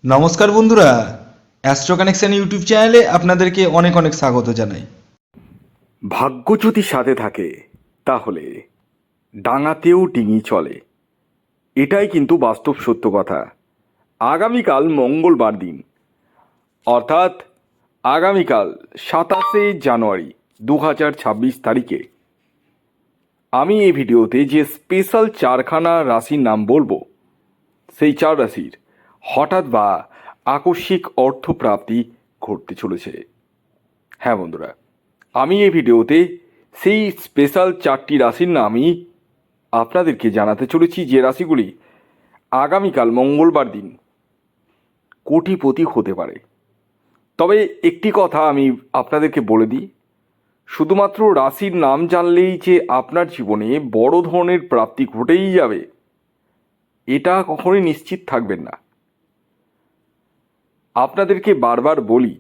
নমস্কার বন্ধুরা, astro connection YouTube চ্যানেলে আপনাদেরকে অনেক অনেক স্বাগত জানাই। ভাগ্য যদি সাথে থাকে তাহলে ডাঙাতেও ডিঙি চলে, এটাই কিন্তু বাস্তব সত্য কথা। আগামীকাল মঙ্গলবার দিন, অর্থাৎ আগামীকাল 27 জানুয়ারি 2026 তারিখে আমি এই ভিডিওতে যে স্পেশাল চারখানা রাশির নাম বলবো, সেই চার রাশির হঠাৎ বা আকস্মিক অর্থপ্রাপ্তি ঘটতে চলেছে। হ্যাঁ বন্ধুরা, আমি এই ভিডিওতে সেই স্পেশাল চারটি রাশির নামই আপনাদেরকে জানাতে চলেছি, যে রাশিগুলি আগামীকাল মঙ্গলবার দিন কোটিপতি হতে পারে। তবে একটি কথা আমি আপনাদেরকে বলে দিই, শুধুমাত্র রাশির নাম জানলেই যে আপনার জীবনে বড় ধরনের প্রাপ্তি ঘটেই যাবে, এটা কখনোই নিশ্চিত থাকবেন না। আপনাদেরকে বারবার বলি,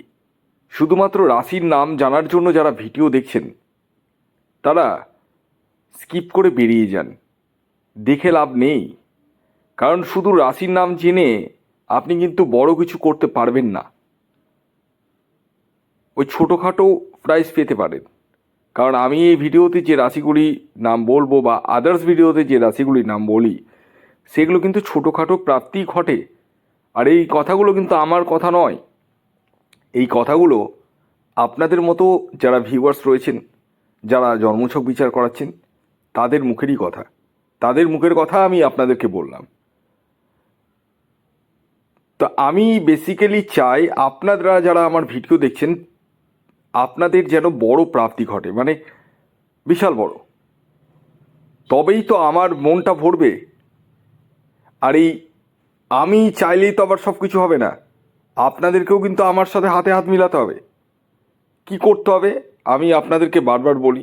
শুধুমাত্র রাশির নাম জানার জন্য যারা ভিডিও দেখছেন তারা স্কিপ করে বেরিয়ে যান, দেখে লাভ নেই। কারণ শুধু রাশির নাম জেনে আপনি কিন্তু বড় কিছু করতে পারবেন না, ওই ছোটোখাটো প্রাইজ পেতে পারেন। কারণ আমি এই ভিডিওতে যে রাশিগুলি নাম বলবো বা আদার্স ভিডিওতে যে রাশিগুলির নাম বলি, সেগুলো কিন্তু ছোটোখাটো প্রাপ্তি ঘটে। আর এই কথাগুলো কিন্তু আমার কথা নয়, এই কথাগুলো আপনাদের মতো যারা ভিউয়ার্স রয়েছেন, যারা জন্মছক বিচার করাচ্ছেন, তাদের মুখেরই কথা, তাদের মুখের কথা আমি আপনাদেরকে বললাম। তো আমি বেসিক্যালি চাই আপনারা যারা আমার ভিডিও দেখছেন, আপনাদের যেন বড় প্রাপ্তি ঘটে, মানে বিশাল বড়, তবেই তো আমার মনটা ভরবে। আর এই আমি চাইলেই তো আবার সব কিছু হবে না, আপনাদেরকেও কিন্তু আমার সাথে হাতে হাত মিলাতে হবে। কি করতে হবে আমি আপনাদেরকে বারবার বলি,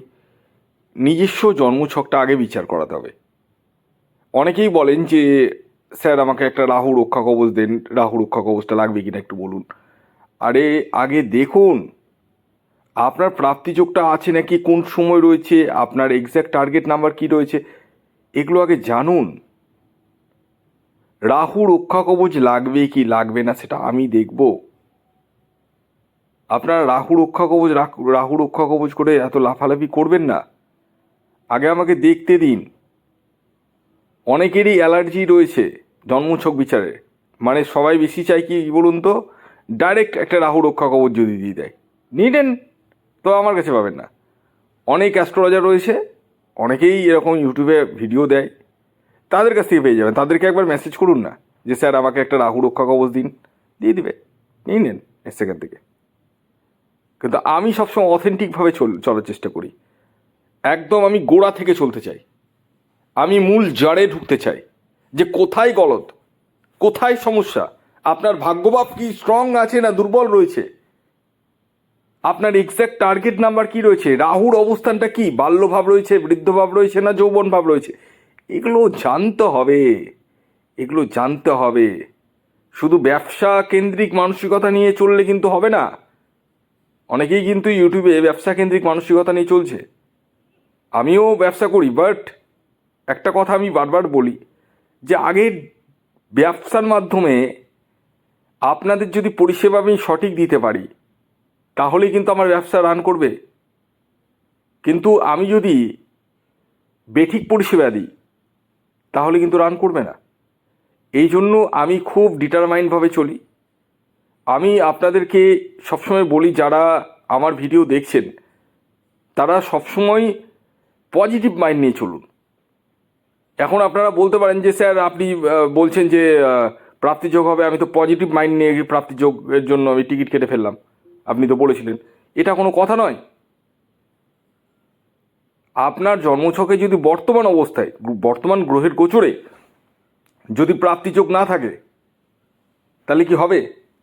নিজস্ব জন্মছকটা আগে বিচার করাতে হবে। অনেকেই বলেন যে স্যার আমাকে একটা রাহু রক্ষা কবচ দেন, রাহু রক্ষা কবচটা লাগবে কিনা একটু বলুন। আরে আগে দেখুন আপনার প্রাপ্তিযোগটা আছে নাকি, কোন সময় রয়েছে, আপনার এক্স্যাক্ট টার্গেট নাম্বার কি রয়েছে, এগুলো আগে জানুন। রাহু রক্ষা কবচ লাগবে কি লাগবে না সেটা আমি দেখব। আপনারা রাহু রক্ষা কবচ করে এত লাফালাফি করবেন না, আগে আমাকে দেখতে দিন। অনেকেরই অ্যালার্জি রয়েছে জন্মছক বিচারে, মানে সবাই বেশি চাই কি বলুন তো, ডাইরেক্ট একটা রাহু রক্ষা কবচ যদি দিয়ে দেয় নিয়ে নেন, তো আমার কাছে পাবেন না। অনেক অ্যাস্ট্রোলজার রয়েছে, অনেকেই এরকম ইউটিউবে ভিডিও দেয়, তাদের কাছ থেকে পেয়ে যাবেন। তাদেরকে একবার মেসেজ করুন না যে স্যার আমাকে একটা রাহু রক্ষা কবচ দিন, দিয়ে দিবে, নিয়ে নেন সেখান থেকে। কিন্তু আমি সবসময় অথেন্টিকভাবে চলার চেষ্টা করি, একদম আমি গোড়া থেকে চলতে চাই, আমি মূল জড়ে ঢুকতে চাই যে কোথায় গলদ, কোথায় সমস্যা, আপনার ভাগ্যভাব কি স্ট্রং আছে না দুর্বল রয়েছে, আপনার এক্স্যাক্ট টার্গেট নাম্বার কি রয়েছে, রাহুর অবস্থানটা কি, বাল্যভাব রয়েছে, বৃদ্ধভাব রয়েছে না যৌবন ভাব রয়েছে, এগুলো জানতে হবে, এগুলো জানতে হবে। শুধু ব্যবসা কেন্দ্রিক মানসিকতা নিয়ে চললে কিন্তু হবে না। অনেকেই কিন্তু ইউটিউবে ব্যবসা কেন্দ্রিক মানসিকতা নিয়ে চলছে, আমিও ব্যবসা করি, বাট একটা কথা আমি বারবার বলি যে আগে ব্যবসার মাধ্যমে আপনাদের যদি পরিষেবা আমি সঠিক দিতে পারি, তাহলেই কিন্তু আমার ব্যবসা রান করবে। কিন্তু আমি যদি বেঠিক পরিষেবা দিই, তাহলে কিন্তু রান করবে না। এই জন্য আমি খুব ডিটারমাইন্ডভাবে চলি। আমি আপনাদেরকে সবসময় বলি, যারা আমার ভিডিও দেখছেন তারা সবসময় পজিটিভ মাইন্ড নিয়ে চলুন। এখন আপনারা বলতে পারেন যে স্যার আপনি বলছেন যে প্রাপ্তিযোগ হবে, আমি তো পজিটিভ মাইন্ড নিয়ে প্রাপ্তিযোগের জন্য আমি টিকিট কেটে ফেললাম, আপনি তো বলেছিলেন। এটা কোনো কথা নয়। আপনার জন্মছকে যদি বর্তমান অবস্থায়, বর্তমান গ্রহের গোচরে যদি প্রাপ্তিযোগ না থাকে, তাহলে কি হবে?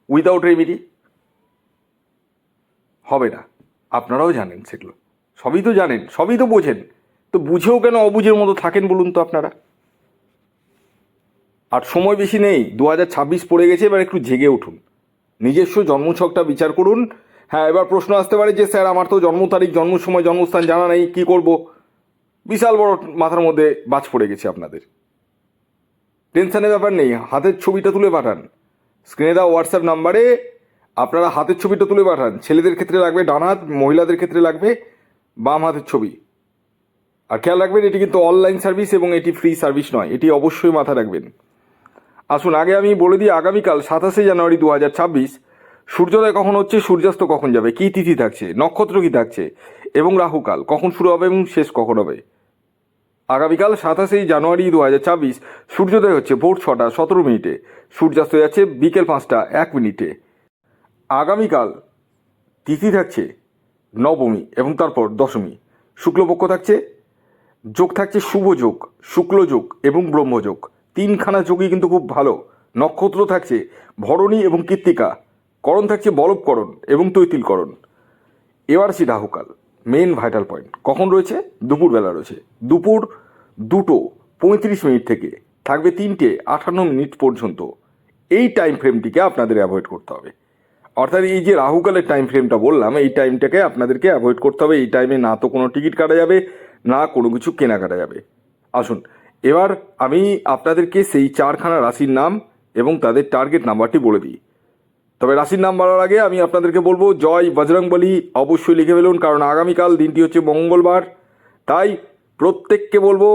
উইদাউট রেমিডি হবে না। আপনারাও জানেন, সেগুলো সবই তো জানেন, সবই তো বোঝেন, তো বুঝেও কেন অবুঝের মতো থাকেন বলুন তো আপনারা? আর সময় বেশি নেই, 2026 পড়ে গেছে, এবার একটু জেগে উঠুন, নিজস্ব জন্মছকটা বিচার করুন। হ্যাঁ, এবার প্রশ্ন আসতে পারে যে স্যার আমার তো জন্ম তারিখ, জন্ম সময়, জন্মস্থান জানা নেই, কি করব? বিশাল বড় মাথার মধ্যে বাজ পড়ে গেছে আপনাদের। টেনশনের ব্যাপার নেই, হাতের ছবিটা তুলে পাঠান, স্ক্রিনে দেওয়া হোয়াটসঅ্যাপ নাম্বারে আপনারা হাতের ছবিটা তুলে পাঠান। ছেলেদের ক্ষেত্রে লাগবে ডান হাত, মহিলাদের ক্ষেত্রে লাগবে বাম হাতের ছবি। আর খেয়াল রাখবেন, এটি কিন্তু অনলাইন সার্ভিস এবং এটি ফ্রি সার্ভিস নয়, এটি অবশ্যই মাথায় রাখবেন। আসুন আগে আমি বলে দিই, আগামীকাল 27শে জানুয়ারি 2026 সূর্যোদয় কখন হচ্ছে, সূর্যাস্ত কখন যাবে, কী তিথি থাকছে, নক্ষত্র কী থাকছে এবং রাহুকাল কখন শুরু হবে এবং শেষ কখন হবে। আগামীকাল 27শে জানুয়ারি 2026 সূর্যোদয় হচ্ছে ভোর 6টা 17 মিনিটে, সূর্যাস্ত যাচ্ছে বিকেল 5টা 1 মিনিটে। আগামীকাল তিথি থাকছে নবমী এবং তারপর দশমী। শুক্লপক্ষ থাকছে, যোগ থাকছে শুভ যোগ, শুক্ল যোগ এবং ব্রহ্মযোগ। তিনখানা যোগই কিন্তু খুব ভালো। নক্ষত্র থাকছে ভরণী এবং কৃত্তিকা। করণ থাকছে বলবকরণ এবং তৈতিলকরণ। এবার আসি রাহুকাল, মেন ভাইটাল পয়েন্ট। কখন রয়েছে? দুপুরবেলা রয়েছে, দুপুর 2:35 থেকে থাকবে 3:58 পর্যন্ত। এই টাইম ফ্রেমটিকে আপনাদের অ্যাভয়েড করতে হবে। অর্থাৎ এই যে রাহুকালের টাইম ফ্রেমটা বললাম, এই টাইমটাকে আপনাদেরকে অ্যাভয়েড করতে হবে। এই টাইমে না তো কোনো টিকিট কাটা যাবে, না কোনো কিছু কেনাকাটা যাবে। আসুন এবার আমি আপনাদেরকে সেই 4খানা রাশির নাম এবং তাদের টার্গেট নাম্বারটি বলে দিই। তবে রাশির নাম বলার আগে আমি আপনাদেরকে বলবো, জয় বজরংবলী অবশ্যই লিখে ফেলুন, কারণ আগামীকাল দিনটি হচ্ছে মঙ্গলবার। তাই প্রত্যেককে বলবো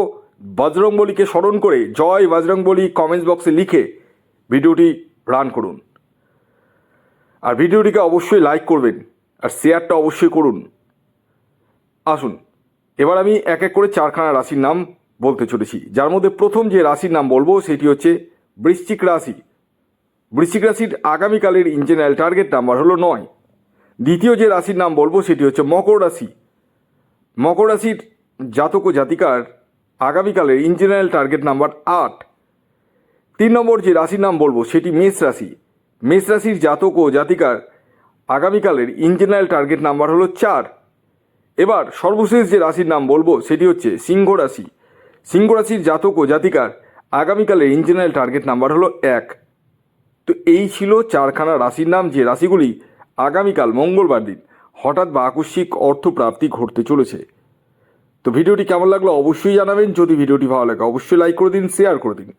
বজরংবলীকে স্মরণ করে জয় বজরংবলী কমেন্টস বক্সে লিখে ভিডিওটি রান করুন। আর ভিডিওটিকে অবশ্যই লাইক করবেন আর শেয়ারটা অবশ্যই করুন। আসুন এবার আমি এক এক করে 4খানা রাশির নাম বলতে চলেছি, যার মধ্যে প্রথম যে রাশির নাম বলবো সেটি হচ্ছে বৃশ্চিক রাশি। বৃশ্চিক রাশির আগামীকালের ইন জেনারেল টার্গেট নাম্বার হলো 9। দ্বিতীয় যে রাশির নাম বলবো সেটি হচ্ছে মকর রাশি। মকর রাশির জাতক ও জাতিকার আগামীকালের ইন জেনারেল টার্গেট নাম্বার 8। 3 নম্বর যে রাশির নাম বলবো সেটি মেষ রাশি। মেষ রাশির জাতক ও জাতিকার আগামীকালের ইন জেনারেল টার্গেট নাম্বার হলো 4। এবার সর্বশেষ যে রাশির নাম বলবো সেটি হচ্ছে সিংহ রাশি। সিংহ রাশির জাতক ও জাতিকার আগামীকালের ইন জেনারেল টার্গেট নাম্বার হলো 1। তো এই ছিল 4খানা রাশির নাম, যে রাশিগুলি আগামীকাল মঙ্গলবার দিন হঠাৎ বা আকস্মিক অর্থপ্রাপ্তি ঘটতে চলেছে। তো ভিডিওটি কেমন লাগলো অবশ্যই জানাবেন। যদি ভিডিওটি ভালো লাগে অবশ্যই লাইক করে দিন, শেয়ার করে দিন।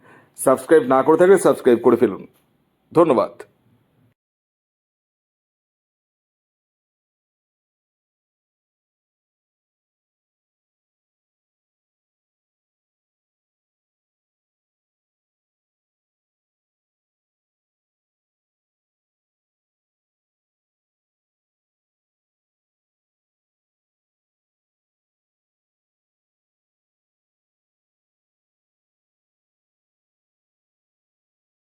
সাবস্ক্রাইব না করে থাকলে সাবস্ক্রাইব করে ফেলুন। ধন্যবাদ।